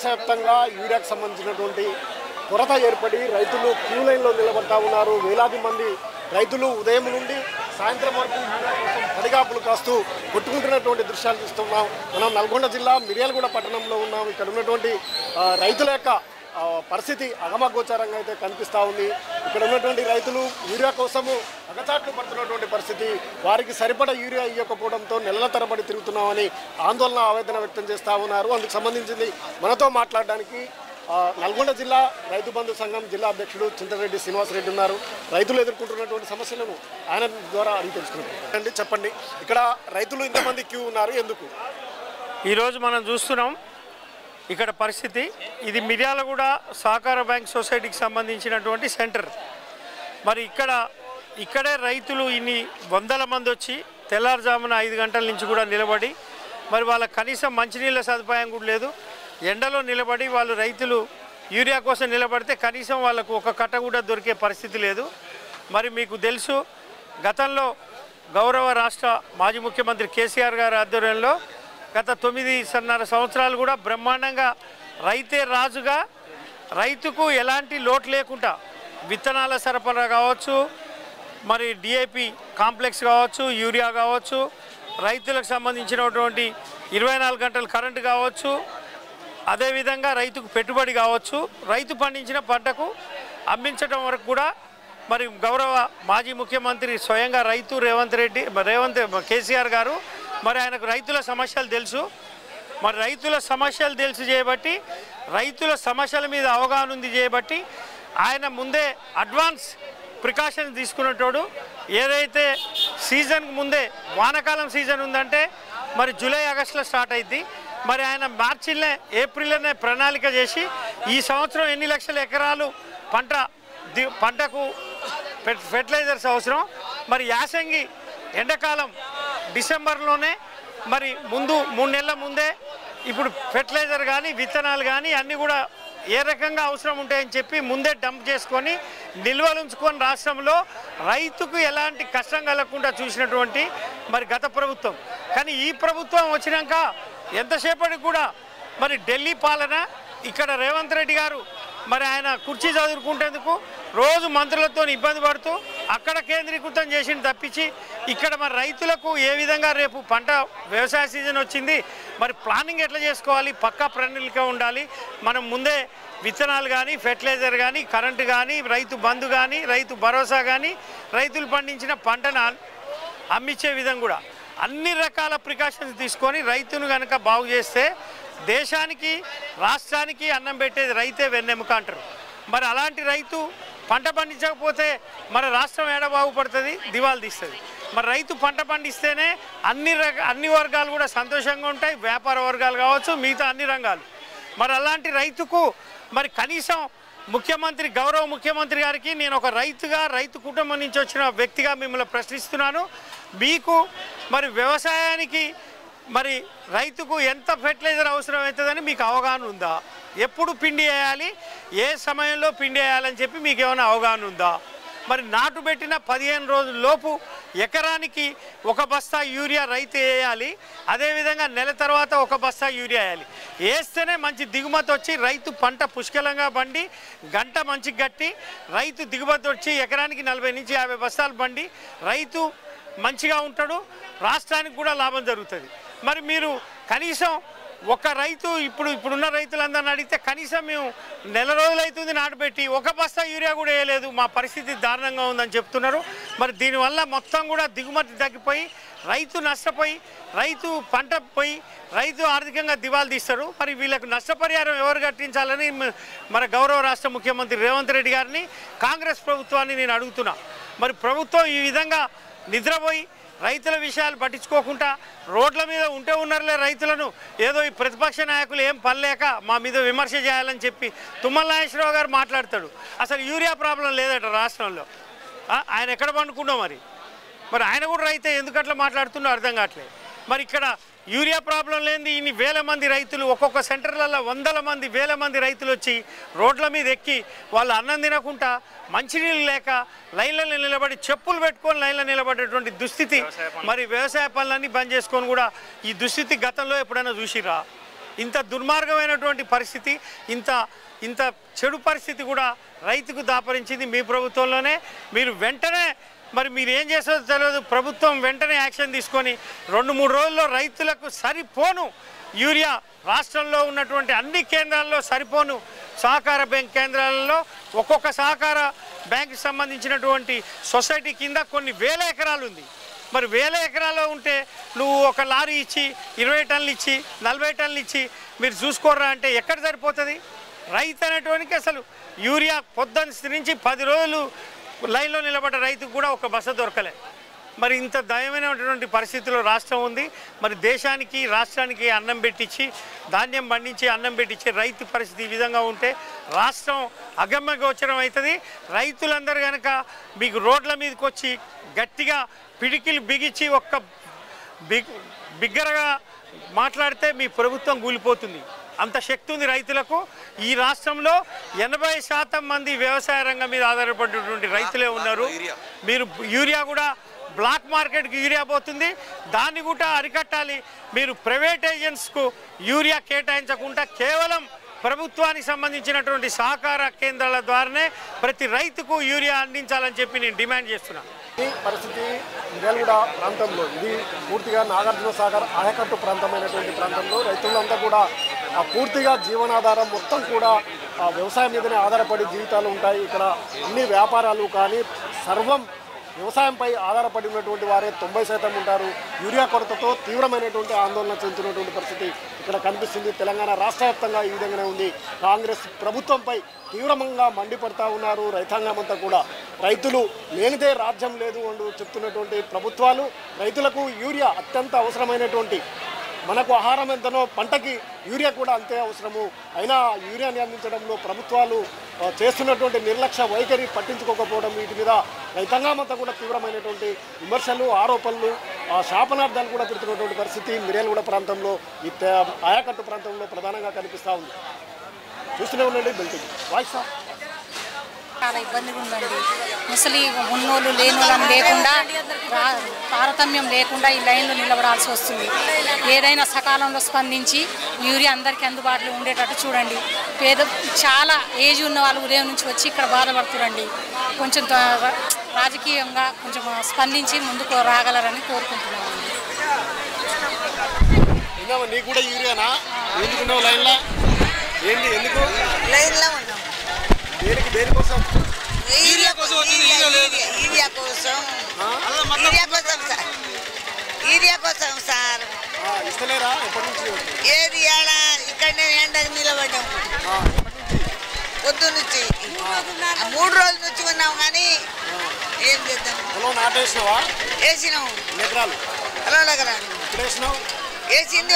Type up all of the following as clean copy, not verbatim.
రాష్ట్ర వ్యాప్తంగా యూరియాకు సంబంధించినటువంటి కొరత ఏర్పడి రైతులు క్యూ లైన్లో నిలబడతా ఉన్నారు. వేలాది మంది రైతులు ఉదయం నుండి సాయంత్రం వరకు యూరియా కోసం పడిగాపులు కాస్తూ కొట్టుకుంటున్నటువంటి దృశ్యాలు చూస్తున్నాం. మనం నల్గొండ జిల్లా మిర్యాలగూడ పట్టణంలో ఉన్నాం. ఇక్కడ ఉన్నటువంటి రైతుల యొక్క పరిస్థితి అగమగోచారంగా అయితే కనిపిస్తూ ఉంది. ఇక్కడ ఉన్నటువంటి రైతులు యూరియా కోసము అగచాట్లు పడుతున్నటువంటి పరిస్థితి. వారికి సరిపడా యూరియా ఇవ్వకపోవడంతో నెలల తరబడి తిరుగుతున్నామని ఆందోళన ఆవేదన వ్యక్తం చేస్తూ ఉన్నారు. అందుకు సంబంధించింది మనతో మాట్లాడడానికి నల్గొండ జిల్లా రైతు బంధు సంఘం జిల్లా అధ్యక్షుడు చింతరెడ్డి శ్రీనివాసరెడ్డి ఉన్నారు. రైతులు ఎదుర్కొంటున్నటువంటి సమస్యలను ఆయన ద్వారా అడిగి తెలుసుకుంటారు. చెప్పండి, ఇక్కడ రైతులు ఇంతమంది క్యూ ఉన్నారు, ఎందుకు? ఈరోజు మనం చూస్తున్నాం ఇక్కడ పరిస్థితి. ఇది మిర్యాలగూడ సహకార బ్యాంక్ సొసైటీకి సంబంధించినటువంటి సెంటర్. మరి ఇక్కడే రైతులు ఇన్ని వందల మంది వచ్చి తెల్లారుజామున 5 గంటల నుంచి కూడా నిలబడి, మరి వాళ్ళ కనీసం మంచినీళ్ళ సదుపాయం కూడా లేదు. ఎండలో నిలబడి వాళ్ళు రైతులు యూరియా కోసం నిలబడితే కనీసం వాళ్ళకు ఒక కట్ట కూడా దొరికే పరిస్థితి లేదు. మరి మీకు తెలుసు, గతంలో గౌరవ రాష్ట్ర మాజీ ముఖ్యమంత్రి కేసీఆర్ గారి ఆధ్వర్యంలో గత 9.5 సంవత్సరాలు కూడా బ్రహ్మాండంగా రైతే రాజుగా రైతుకు ఎలాంటి లోటు లేకుండా విత్తనాల సరఫరా కావచ్చు, మరి డిఏపి కాంప్లెక్స్ కావచ్చు, యూరియా కావచ్చు, రైతులకు సంబంధించినటువంటి 24 గంటల కరెంటు కావచ్చు, అదేవిధంగా రైతుకు పెట్టుబడి కావచ్చు, రైతు పండించిన పంటకు అమ్మించడం వరకు కూడా మరి గౌరవ మాజీ ముఖ్యమంత్రి స్వయంగా రేవంత్ కేసీఆర్ గారు మరి ఆయనకు రైతుల సమస్యలు తెలుసు. మరి రైతుల సమస్యలు తెలుసు చేయబట్టి, రైతుల సమస్యల మీద అవగాహన ఉంది చేయబట్టి ఆయన ముందే అడ్వాన్స్ ప్రికాషన్స్ తీసుకున్నట్టు. ఏదైతే సీజన్కి ముందే వానాకాలం సీజన్ ఉందంటే మరి జూలై ఆగస్టులో స్టార్ట్ అయింది. మరి ఆయన మార్చిలోనే ఏప్రిల్లోనే ప్రణాళిక చేసి ఈ సంవత్సరం ఎన్ని లక్షల ఎకరాలు పంటకు ఫెర్టిలైజర్స్ అవసరం, మరి యాసంగి ఎండాకాలం డిసెంబర్లోనే మరి 3 నెలల ముందే ఇప్పుడు ఫెర్టిలైజర్ కానీ విత్తనాలు కానీ అన్నీ కూడా ఏ రకంగా అవసరం ఉంటాయని చెప్పి ముందే డంప్ చేసుకొని నిల్వలు ఉంచుకొని రాష్ట్రంలో రైతుకు ఎలాంటి కష్టం కలగకుండా చూసినటువంటి మరి గత ప్రభుత్వం. కానీ ఈ ప్రభుత్వం వచ్చినాక ఎంతసేపటికి కూడా మరి ఢిల్లీ పాలన, ఇక్కడ రేవంత్ రెడ్డి గారు మరి ఆయన కుర్చీ చదువుకుంటేందుకు రోజు మంత్రులతో ఇబ్బంది పడుతూ అక్కడ కేంద్రీకృతం చేసింది తప్పించి ఇక్కడ మరి రైతులకు ఏ విధంగా రేపు పంట వ్యవసాయ సీజన్ వచ్చింది, మరి ప్లానింగ్ ఎట్లా చేసుకోవాలి, పక్కా ప్రణాళిక ఉండాలి. మనం ముందే విత్తనాలు కానీ, ఫెర్టిలైజర్ కానీ, కరెంటు కానీ, రైతు బంధు కానీ, రైతు భరోసా కానీ, రైతులు పండించిన పంటను అమ్మించే విధంగా కూడా అన్ని రకాల ప్రికాషన్స్ తీసుకొని రైతును కనుక బాగు చేస్తే దేశానికి రాష్ట్రానికి అన్నం పెట్టేది రైతే వెన్నెముక అంటారు. మరి అలాంటి రైతు పంట పండించకపోతే మన రాష్ట్రం ఏడ బాగుపడుతుంది, దివాలు తీస్తుంది. మరి రైతు పంట పండిస్తేనే అన్ని వర్గాలు కూడా సంతోషంగా ఉంటాయి, వ్యాపార వర్గాలు కావచ్చు, మిగతా అన్ని రంగాలు. మరి అలాంటి రైతుకు మరి కనీసం గౌరవ ముఖ్యమంత్రి గారికి నేను ఒక రైతుగా, రైతు కుటుంబం నుంచి వచ్చిన వ్యక్తిగా మిమ్మల్ని ప్రశ్నిస్తున్నాను. మీకు మరి వ్యవసాయానికి మరి రైతుకు ఎంత ఫెర్టిలైజర్ అవసరం అవుతుందని మీకు అవగాహన ఉందా? ఎప్పుడు పిండి వేయాలి, ఏ సమయంలో పిండి వేయాలని చెప్పి మీకు ఏమైనా అవగాహన ఉందా? మరి నాటు పెట్టిన 15 రోజుల లోపు ఎకరానికి 1 బస్తా యూరియా రైతు వేయాలి. అదేవిధంగా నెల తర్వాత 1 బస్తా యూరియా వేయాలి. వేస్తేనే మంచి దిగుమతి వచ్చి రైతు పంట పుష్కలంగా పండి గంట మంచి గట్టి రైతు దిగుమతి వచ్చి ఎకరానికి 40 నుంచి 50 బస్తాలు పండి రైతు మంచిగా ఉంటాడు, రాష్ట్రానికి కూడా లాభం జరుగుతుంది. మరి మీరు కనీసం ఒక రైతు ఇప్పుడున్న రైతులందరిని అడిగితే కనీసం మేము నెల రోజులు అవుతుంది నాటుపెట్టి 1 బస్తా యూరియా కూడా వేయలేదు, మా పరిస్థితి దారుణంగా ఉందని చెప్తున్నారు. మరి దీనివల్ల మొత్తం కూడా దిగుమతి తగ్గిపోయి రైతు నష్టపోయి రైతు పంట పోయి రైతు ఆర్థికంగా దివాలు తీస్తారు. మరి వీళ్ళకు నష్టపరిహారం ఎవరు కట్టించాలని మన గౌరవ రాష్ట్ర ముఖ్యమంత్రి రేవంత్ రెడ్డి గారిని, కాంగ్రెస్ ప్రభుత్వాన్ని నేను అడుగుతున్నా. మరి ప్రభుత్వం ఈ విధంగా నిద్రపోయి రైతుల విషయాలు పట్టించుకోకుండా రోడ్ల మీద ఉన్నారులే రైతులను ఏదో ఈ ప్రతిపక్ష నాయకులు ఏం పనిలేక మా మీద విమర్శ చేయాలని చెప్పి తుమ్మల నాగేశ్వరరావు గారు మాట్లాడతాడు. అసలు యూరియా ప్రాబ్లం లేదట రాష్ట్రంలో. ఆయన ఎక్కడ పండుకున్నాం మరి ఆయన కూడా రైతే ఎందుకు అట్లా మాట్లాడుతున్నా అర్థం కావట్లేదు. మరి ఇక్కడ యూరియా ప్రాబ్లం లేని ఇన్ని వేల మంది రైతులు, ఒక్కొక్క సెంటర్లలో వందల మంది వేల మంది రైతులు వచ్చి రోడ్ల మీద ఎక్కి వాళ్ళు అన్నం తినకుండా మంచినీళ్ళు లేక లైన్లలో నిలబడి చెప్పులు పెట్టుకొని లైన్లో నిలబడేటువంటి దుస్థితి. మరి వ్యవసాయ పనులన్నీ బంద్ చేసుకొని కూడా ఈ దుస్థితి గతంలో ఎప్పుడైనా చూసిరా? ఇంత దుర్మార్గమైనటువంటి పరిస్థితి, ఇంత చెడు పరిస్థితి కూడా రైతుకు దాపరించింది మీ ప్రభుత్వంలోనే. మీరు వెంటనే మరి మీరు ఏం చేసేదో తెలియదు, ప్రభుత్వం వెంటనే యాక్షన్ తీసుకొని 2-3 రోజుల్లో రైతులకు సరిపోను యూరియా రాష్ట్రంలో ఉన్నటువంటి అన్ని కేంద్రాల్లో సరిపోను సహకార బ్యాంక్ కేంద్రాలలో ఒక్కొక్క సహకార బ్యాంకు సంబంధించినటువంటి సొసైటీ కింద కొన్ని వేల ఎకరాలు ఉంది. మరి వేల ఎకరాలు ఉంటే నువ్వు ఒక లారీ ఇచ్చి 20 టన్నులు ఇచ్చి 40 టన్నులు ఇచ్చి మీరు చూసుకోర్రా అంటే ఎక్కడ సరిపోతుంది? రైతు అనేటువంటి అసలు యూరియా పొద్దున్న నుంచి 10 రోజులు లైన్లో నిలబడ్డ రైతుకు కూడా ఒక బస దొరకలే. మరి ఇంత దయమైనటువంటి పరిస్థితిలో రాష్ట్రం ఉంది. మరి దేశానికి రాష్ట్రానికి అన్నం పెట్టించి ధాన్యం పండించి అన్నం పెట్టించి రైతు పరిస్థితి ఈ విధంగా ఉంటే రాష్ట్రం అగమ్య గోచరం అవుతుంది. రైతులందరూ కనుక మీకు రోడ్ల మీదకి వచ్చి గట్టిగా పిడికిలు బిగించి ఒక్క బిగ్గరగా మాట్లాడితే మీ ప్రభుత్వం కూలిపోతుంది. అంత శక్తి ఉంది రైతులకు. ఈ రాష్ట్రంలో 80% మంది వ్యవసాయ రంగం మీద ఆధారపడినటువంటి రైతులే ఉన్నారు. మీరు యూరియా కూడా బ్లాక్ మార్కెట్కి యూరియా పోతుంది, దాన్ని కూడా అరికట్టాలి. మీరు ప్రైవేట్ ఏజెంట్స్కు యూరియా కేటాయించకుండా కేవలం ప్రభుత్వానికి సంబంధించినటువంటి సహకార కేంద్రాల ద్వారానే ప్రతి రైతుకు యూరియా అందించాలని చెప్పి నేను డిమాండ్ చేస్తున్నాను. ఈ పరిస్థితి మిర్యాలగూడ ప్రాంతంలో, ఇది పూర్తిగా నాగార్జున సాగర్ ఆయకట్టు ప్రాంతమైనటువంటి ప్రాంతంలో రైతులంతా కూడా పూర్తిగా జీవనాధారం మొత్తం కూడా వ్యవసాయం మీదనే ఆధారపడి జీవితాలు ఉంటాయి. ఇక్కడ అన్ని వ్యాపారాలు కానీ సర్వం వ్యవసాయంపై ఆధారపడి ఉన్నటువంటి వారే 90% ఉంటారు. యూరియా కొరతతో తీవ్రమైనటువంటి ఆందోళన చెందుతున్నటువంటి పరిస్థితి ఇక్కడ కనిపిస్తుంది. తెలంగాణ రాష్ట్ర వ్యాప్తంగా ఈ విధంగానే ఉంది. కాంగ్రెస్ ప్రభుత్వంపై తీవ్రంగా మండిపడతా ఉన్నారు రైతాంగం అంతా కూడా. రైతులు లేనిదే రాజ్యం లేదు అంటూ చెప్తున్నటువంటి ప్రభుత్వాలు రైతులకు యూరియా అత్యంత అవసరమైనటువంటి, మనకు ఆహారం ఎంతనో పంటకి యూరియా కూడా అంతే అవసరము. అయినా యూరియాని అందించడంలో ప్రభుత్వాలు చేస్తున్నటువంటి నిర్లక్ష్య వైఖరి పట్టించుకోకపోవడం, వీటి మీద రైతాంగం అంతా కూడా తీవ్రమైనటువంటి విమర్శలు, ఆరోపణలు, శాపనార్థాలు కూడా పెడుతున్నటువంటి పరిస్థితి మిర్యాలగూడ ప్రాంతంలో, ఈ ఆయకట్టు ప్రాంతంలో ప్రధానంగా కనిపిస్తూ ఉంది. చూస్తూనే ఉండండి బెల్టింగ్ వాయిస్. చాలా ఇబ్బందిగా ఉందండి. ముసలి ఉన్నోళ్ళు లేనోళ్ళని లేకుండా తారతమ్యం లేకుండా ఈ లైన్లో నిలబడాల్సి వస్తుంది. ఏదైనా సకాలంలో స్పందించి యూరియా అందరికీ అందుబాటులో ఉండేటట్టు చూడండి. చాలా ఏజ్ ఉన్న వాళ్ళు ఉదయం నుంచి వచ్చి ఇక్కడ బాధపడుతురండి. కొంచెం రాజకీయంగా కొంచెం స్పందించి ముందుకు రాగలరని కోరుకుంటున్నామండి. నీకు కూడా యూరియానా? ఎందుకున్నావు లైన్లో? ఏంటి ఎందుకు లైన్లో ఉన్నాం? దేనికోసం? యూరియా కోసం సార్. యూరియా కోసం సార్. ఇస్తలేరా? ఎప్పటి నుంచి? ఏది ఏడా ఇక్కడనే ఎండకు నిలబడ్డాం. పొద్దు నుంచి 3 రోజుల నుంచి ఉన్నాం కానీ ఏం చేద్దాం. నాటేసినావా? వేసినాం. ఎకరాలు? ఎకరాలు ఇప్పుడు వేసినావు? వేసింది.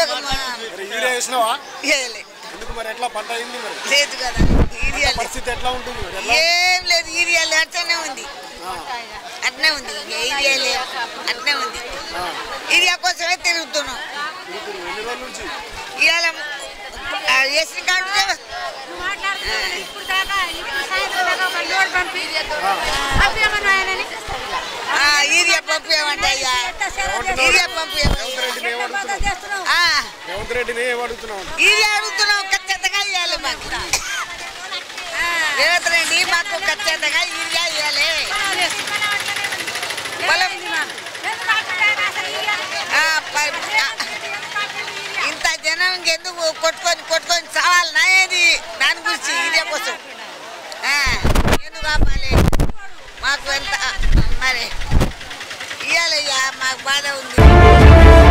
యూరియా వేసినావా? వేయలే. ఎందుకు మరి? ఎట్లా పంట అయింది మరి? లేదు కదా. యూరియా పరిస్థితి ఎట్లా ఉంటుంది? ఏం లేదు. యూరియా అట్లనే ఉంది. అట్నే ఉంది. యూరియా లేదు, అట్నే ఉంది. యూరియా కోసమే తిరుగుతున్నాం. ఎన్ని రోజుల నుంచి? ఇవాళ వేసిన కాడు యూరియా పంపు ఏమంటే అయ్యా, యూరియా పంపు రేవంత్ రెడ్డిని ఏమడుగుతున్నావు? యూరియా అడుగుతున్నాం. ఖచ్చితంగా ఇవ్వాలి మాకు. రేవంత్ రెడ్డి మాకు ఖచ్చితంగా యూరియా ఇవ్వాలి. ఇంత జనం ఎందుకు కొట్టుకొని చావాలన్నా ఏది దాని గురించి యూరియా కోసం ఎందుకు కావాలి మాకు? ఎంత మరి ఇవ్వాలయ్యా, మాకు బాధ ఉంది.